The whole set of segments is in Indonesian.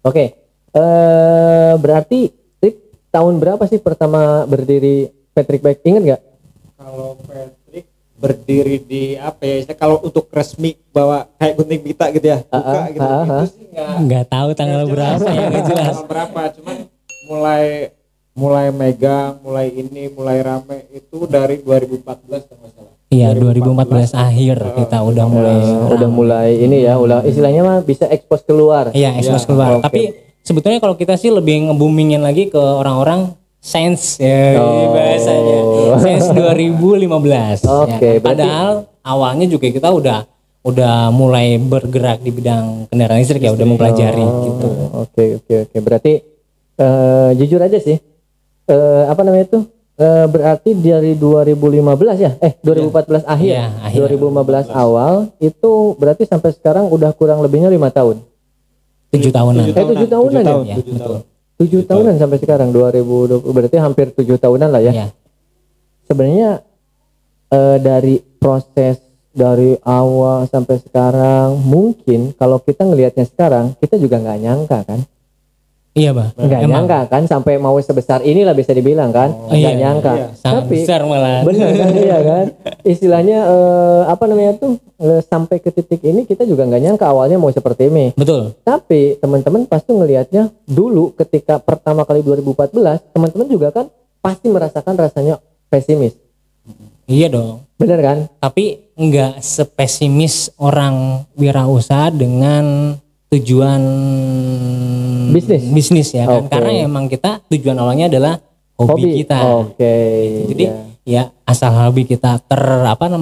Oke. Berarti Rip, tahun berapa sih pertama berdiri Patrick Bike? Ingat nggak? Kalau Patrick berdiri di apa ya? Kalau untuk resmi bawa kayak gunting pita gitu ya, buka gitu. Itu sih nggak tahu tanggal berapa ya, nggak jelas. Tanggal berapa? Cuman mulai megang, mulai rame itu dari 2014 kalau nggak salah. Iya, 2014 akhir kita udah mulai ini ya, istilahnya mah bisa ekspos keluar. Iya, ekspos keluar. Tapi sebetulnya kalau kita sih lebih nge-boomingin lagi ke orang-orang Sense ya bahasanya. Sense 2015. Oke, ya. Padahal awalnya juga kita udah mulai bergerak di bidang kendaraan listrik ya, udah mempelajari gitu. Oke. Berarti jujur aja sih, berarti dari 2015 ya, 2014 akhir, ya, 2015 awal itu berarti sampai sekarang udah kurang lebihnya 5 tahun. 7 tahunan. 7 tahunan ya? 7 tahunan sampai sekarang 2020, berarti hampir 7 tahunan lah ya. Sebenarnya dari proses dari awal sampai sekarang, mungkin kalau kita ngelihatnya sekarang, kita juga nggak nyangka kan? Iya, Bah. Nggak nyangka kan sampai mau sebesar inilah bisa dibilang kan? Nggak nyangka. Iya. Tapi besar malah. Benar kan, iya kan? Istilahnya sampai ke titik ini kita juga nggak nyangka awalnya mau seperti ini. Betul. Tapi teman-teman pasti ngelihatnya dulu ketika pertama kali 2014, teman-teman juga kan pasti merasakan rasanya pesimis. Iya dong. Benar kan? Tapi nggak sepesimis orang wirausaha dengan tujuan bisnis ya kan, karena emang kita tujuan awalnya adalah hobi kita. Jadi ya asal hobi kita tersalurkan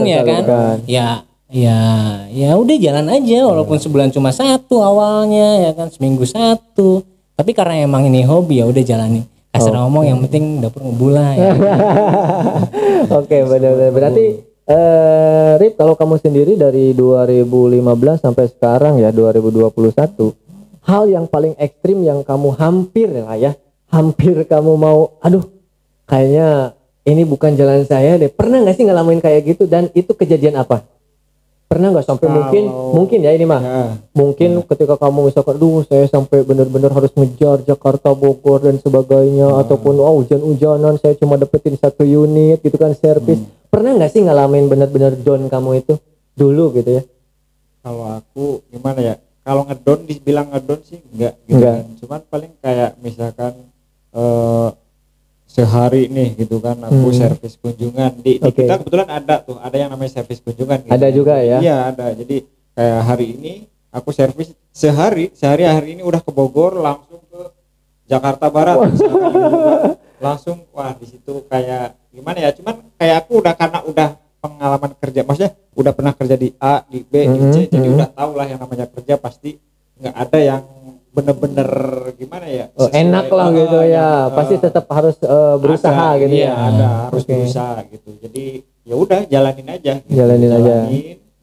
ya kan, ya udah jalan aja walaupun sebulan cuma 1 awalnya ya kan, seminggu 1, tapi karena emang ini hobi ya udah jalani. Kasar ngomong yang penting dapur ngebula ya. Oke, benar. Berarti Rip, kalau kamu sendiri dari 2015 sampai sekarang ya 2021, hal yang paling ekstrim yang kamu hampir kamu mau, kayaknya ini bukan jalan saya deh. Pernah nggak sih ngalamin kayak gitu, dan itu kejadian apa? Pernah nggak sampai mungkin ya ini mah mungkin ketika kamu misalkan saya sampai benar-benar harus ngejar Jakarta Bogor dan sebagainya, ataupun hujan-hujanan saya cuma dapetin 1 unit gitu kan servis. Pernah nggak sih ngalamin benar-benar down kamu itu dulu gitu ya? Kalau aku gimana ya, kalau dibilang ngedon sih enggak gitu kan. Cuman paling kayak misalkan sehari nih gitu kan aku servis kunjungan di kita kebetulan ada yang namanya servis kunjungan gitu. Ada juga ya? Iya ada. Jadi kayak hari ini aku servis sehari hari ini udah ke Bogor langsung ke Jakarta Barat langsung di situ kayak gimana ya, cuman kayak aku karena udah pengalaman kerja, maksudnya udah pernah kerja di A, di B, di C, jadi udah tahu lah yang namanya kerja pasti nggak ada yang bener-bener gimana ya enak lah gitu ya, pasti tetap harus berusaha ada, gitu ya. Harus berusaha gitu, jadi ya udah jalanin aja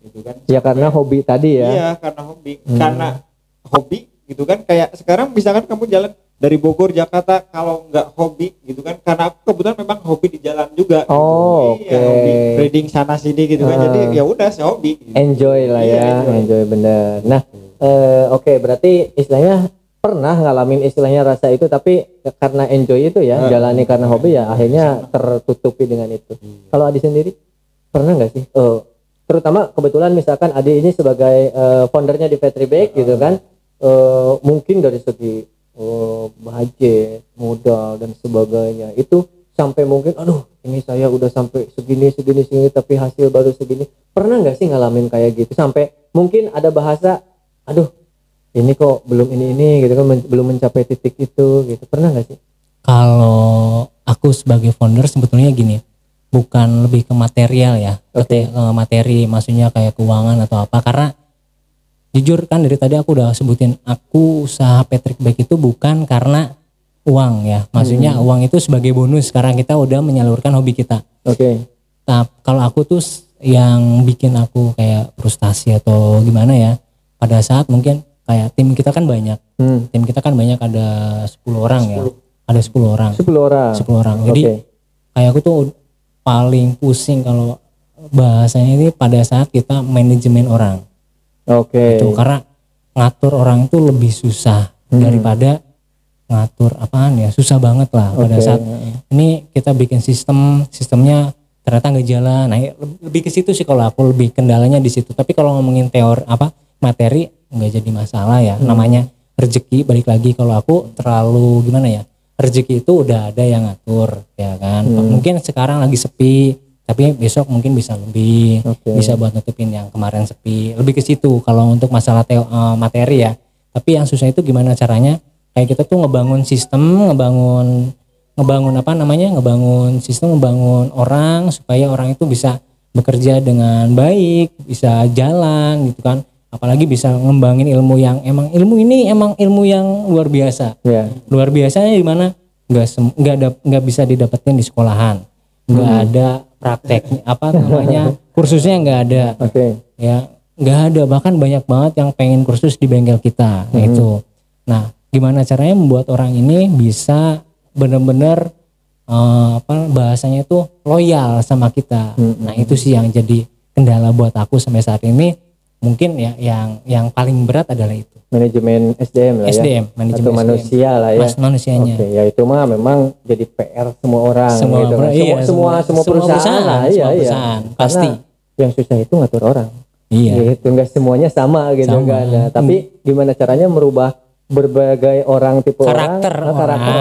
gitu kan ya, karena hobi tadi ya. Iya, karena hobi gitu kan. Kayak sekarang misalkan kamu jalan dari Bogor Jakarta, kalau nggak hobi gitu kan, karena aku kebetulan memang hobi di jalan juga hobi trading sana sini gitu kan, jadi ya udah saya hobi gitu. Enjoy lah ya, enjoy bener. Nah berarti istilahnya pernah ngalamin istilahnya rasa itu, tapi karena enjoy itu ya, jalani karena hobi ya, akhirnya tertutupi dengan itu. Kalau Adi sendiri pernah nggak sih, terutama kebetulan misalkan Adi ini sebagai foundernya di Patrick Bike gitu kan, mungkin dari segi budget, modal dan sebagainya itu sampai mungkin ini saya udah sampai segini tapi hasil baru segini. Pernah nggak sih ngalamin kayak gitu sampai mungkin ada bahasa ini kok belum ini gitu kan, belum mencapai titik itu gitu, pernah nggak sih? Kalau aku sebagai founder sebetulnya gini, bukan lebih ke material ya, materi maksudnya kayak keuangan atau apa, karena jujur kan dari tadi aku udah sebutin, aku usaha Patrick Bike itu bukan karena uang ya, maksudnya uang itu sebagai bonus karena kita udah menyalurkan hobi kita. Nah, kalau aku tuh yang bikin aku kayak frustasi atau gimana ya, pada saat mungkin kayak tim kita kan banyak, ada 10 orang ya, ada 10 orang. 10 orang. Jadi kayak aku tuh paling pusing kalau bahasanya ini pada saat kita manajemen orang. Itu karena ngatur orang itu lebih susah daripada ngatur apaan ya, susah banget lah pada saat ini kita bikin sistemnya ternyata nggak jalan. Nah, lebih ke situ sih kalau aku, lebih kendalanya di situ. Tapi kalau ngomongin materi nggak jadi masalah ya. Namanya rezeki, balik lagi, kalau aku terlalu gimana ya, rezeki itu udah ada yang ngatur ya kan. Mungkin sekarang lagi sepi, tapi besok mungkin bisa lebih, bisa buat nutupin yang kemarin sepi. Lebih ke situ kalau untuk masalah materi ya. Tapi yang susah itu gimana caranya, kayak kita tuh ngebangun sistem, ngebangun sistem, ngebangun orang supaya orang itu bisa bekerja dengan baik, bisa jalan gitu kan. Apalagi bisa ngembangin ilmu yang emang ilmu yang luar biasa. Luar biasanya di mana nggak bisa didapatkan di sekolahan, nggak ada praktek kursusnya nggak ada. Ya nggak ada, bahkan banyak banget yang pengen kursus di bengkel kita. Itu nah, gimana caranya membuat orang ini bisa benar-benar bahasanya itu loyal sama kita. Nah, itu sih yang jadi kendala buat aku sampai saat ini. Mungkin ya yang paling berat adalah itu. Manajemen SDM lah ya. Manajemen atau manusia lah ya. Manusianya. Ya itu mah memang jadi PR semua orang gitu kan. Semua perusahaan lah. Perusahaan, pasti. Karena yang susah itu ngatur orang. Iya. Gitu, enggak semuanya sama gitu kan. Nah, tapi gimana caranya merubah berbagai orang, tipe karakter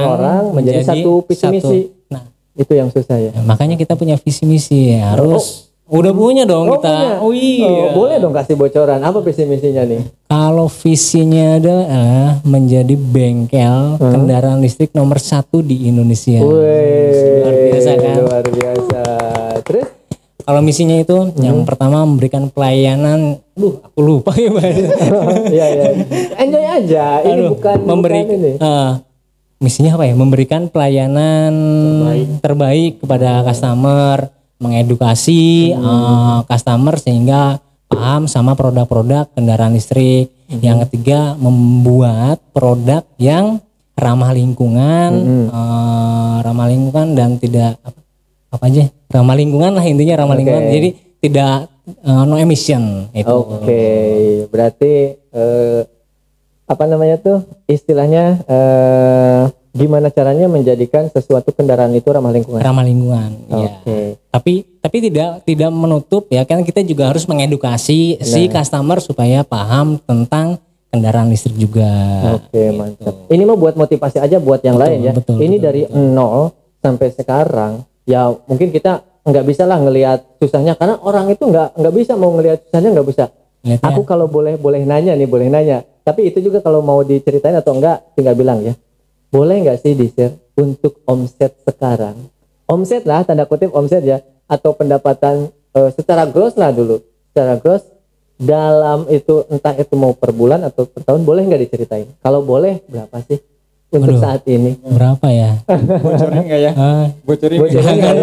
orang menjadi satu visi misi. Nah, itu yang susah ya. Makanya kita punya visi misi ya, harus udah punya dong kita. Punya. Iya. Boleh dong kasih bocoran apa visi misinya nih? Kalau visinya adalah menjadi bengkel kendaraan listrik nomor 1 di Indonesia. Luar biasa kan? Luar biasa. Terus kalau misinya itu yang pertama memberikan pelayanan, aku lupa ya Pak. Iya. Enjoy aja. Ini bukan ini. Misinya apa ya? Memberikan pelayanan terbaik kepada customer, mengedukasi customer sehingga paham sama produk-produk kendaraan listrik. Yang ketiga, membuat produk yang ramah lingkungan, dan tidak ramah lingkungan lah, intinya ramah lingkungan. Jadi tidak no emission itu. Berarti istilahnya gimana caranya menjadikan sesuatu kendaraan itu ramah lingkungan? Ramah lingkungan. Ya. Tapi tidak menutup ya, kan kita juga harus mengedukasi si customer supaya paham tentang kendaraan listrik juga. Mantap. Ini mah buat motivasi aja buat yang lain ya. Ini dari nol sampai sekarang. Ya mungkin kita nggak bisa lah ngelihat susahnya, karena orang itu nggak bisa mau ngelihat susahnya, nggak bisa. Aku kalau boleh nanya. Tapi itu juga kalau mau diceritain atau enggak tinggal bilang ya. Boleh nggak sih di-share untuk omset sekarang? Omset lah, tanda kutip omset ya, atau pendapatan secara gross lah dulu. Secara gross dalam itu, entah itu mau per bulan atau per tahun, boleh nggak diceritain? Kalau boleh berapa sih untuk saat ini? Berapa ya? Bocorin nggak ya? Bocorin enggak.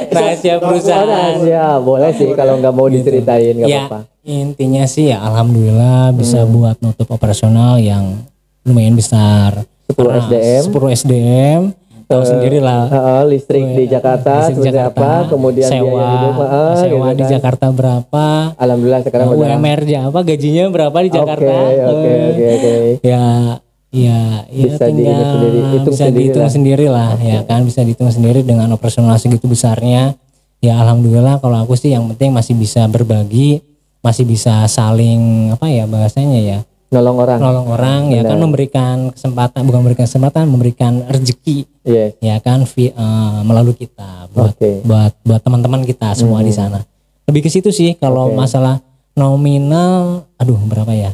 Rahasia perusahaan. Rahasia, boleh sih kalau nggak mau diceritain nggak apa-apa. Intinya sih ya alhamdulillah bisa buat nutup operasional yang lumayan besar. 10 SDM. Tahu sendiri lah. Listrik di Jakarta seperti apa, kemudian biaya hidup sewa gitu di kan. Jakarta berapa? Alhamdulillah sekarang udah UMR apa, gajinya berapa di Jakarta? Oke. Ya Bisa dihitung sendiri lah ya kan, bisa dihitung sendiri dengan operasional segitu besarnya. Ya alhamdulillah kalau aku sih yang penting masih bisa berbagi, masih bisa saling bahasanya ya, nolong orang ya kan, memberikan rezeki ya kan melalui kita buat teman-teman kita semua di sana. Lebih ke situ sih kalau masalah nominal, berapa ya?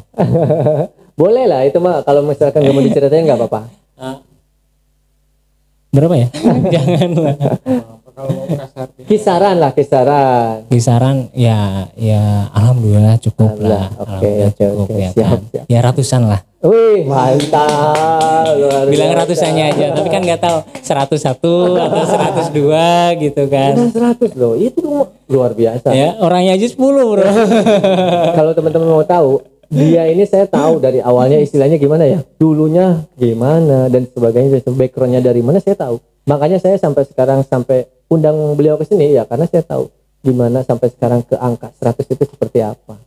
Boleh lah itu mah, kalau misalkan nggak mau diceritain nggak apa-apa. Berapa ya? Jangan lah. Kisaran ya alhamdulillah cukup lah. Cukup ya kan. Siap. Ya ratusan lah. Wih, mantap. Bilang ratusannya aja, tapi kan nggak tahu 101 atau 102 gitu kan. 100 loh, itu luar biasa. Ya, orangnya aja 10 bro. Kalau teman-teman mau tahu, dia ini saya tahu dari awalnya istilahnya gimana ya, dulunya gimana dan sebagainya, backgroundnya dari mana saya tahu. Makanya saya sampai sekarang sampai undang beliau ke sini ya, karena saya tahu gimana sampai sekarang ke angka 100 itu seperti apa.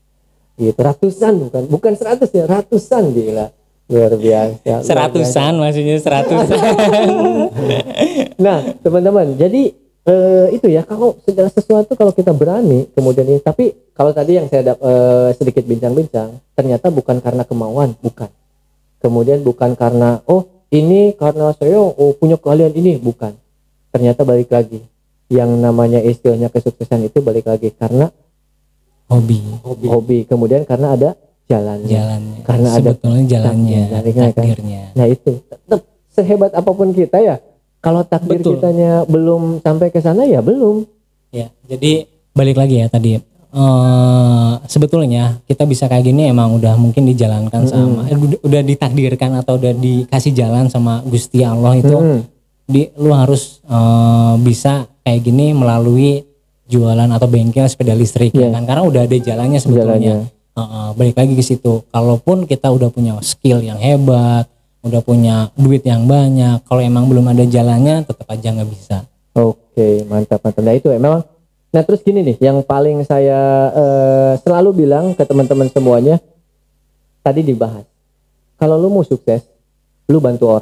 gitu, ratusan, bukan 100 ya, ratusan, gila, luar biasa. Seratusan maksudnya seratusan. Nah teman-teman, jadi itu ya, kalau segala sesuatu kalau kita berani kemudian ini, tapi kalau tadi yang saya sedikit bincang-bincang, ternyata bukan karena kemauan, bukan, kemudian bukan karena ini karena saya punya keahlian ini, bukan, ternyata balik lagi yang namanya istilahnya kesuksesan itu balik lagi karena hobi, kemudian karena ada jalannya. Karena sebetulnya jalannya, takdirnya. Nah itu tetap sehebat apapun kita ya, kalau takdir kitanya belum sampai ke sana ya belum. Ya, jadi balik lagi ya tadi, sebetulnya kita bisa kayak gini emang udah mungkin dijalankan sama, udah ditakdirkan atau udah dikasih jalan sama Gusti Allah itu. Lu harus bisa kayak gini melalui jualan atau bengkel sepeda listrik ya kan, karena udah ada jalannya sebetulnya. Balik lagi ke situ, kalaupun kita udah punya skill yang hebat, udah punya duit yang banyak, kalau emang belum ada jalannya tetap aja nggak bisa. Oke, mantap. Nah itu memang. Nah terus gini nih, yang paling saya selalu bilang ke teman-teman semuanya, tadi dibahas, kalau lu mau sukses, lu bantu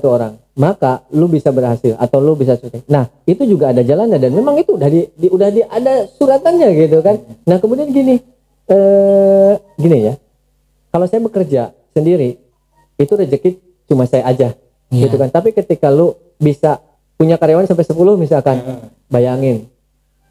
orang, maka lu bisa berhasil atau lu bisa sukses. Nah itu juga ada jalannya, dan memang itu udah ada suratannya gitu kan. Nah kemudian gini ya, kalau saya bekerja sendiri itu rezeki cuma saya aja gitu kan. Tapi ketika lu bisa punya karyawan sampai 10 misalkan, bayangin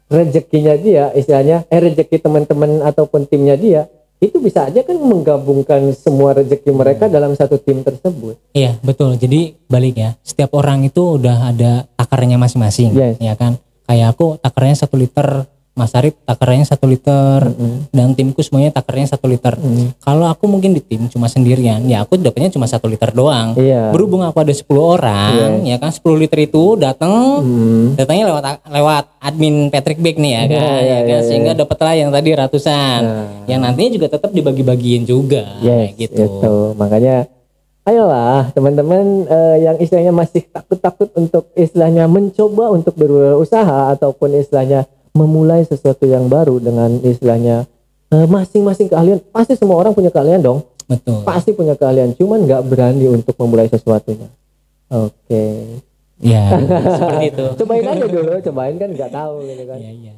rezekinya dia, istilahnya rezeki teman-teman ataupun timnya dia, itu bisa aja kan menggabungkan semua rezeki mereka dalam satu tim tersebut. Iya betul, jadi balik ya, setiap orang itu udah ada takarnya masing-masing. Ya kan, kayak aku takarnya 1 liter, Mas Arif takarnya 1 liter, dan timku semuanya takarnya 1 liter. Kalau aku mungkin di tim cuma sendirian, ya aku dapatnya cuma 1 liter doang. Berhubung aku ada 10 orang, ya kan 10 liter itu datangnya lewat admin Patrick Beck nih ya kan, sehingga dapatlah yang tadi ratusan, yang nantinya juga tetap dibagi-bagiin juga, gitu. Itu makanya ayolah teman-teman yang istilahnya masih takut-takut untuk istilahnya mencoba untuk berusaha ataupun istilahnya memulai sesuatu yang baru dengan istilahnya masing-masing keahlian. Pasti semua orang punya keahlian dong. Betul. Pasti punya keahlian, cuman nggak berani untuk memulai sesuatunya. Oke. Ya, seperti itu. Cobain aja dulu, cobain kan nggak tahu gitu kan. Iya.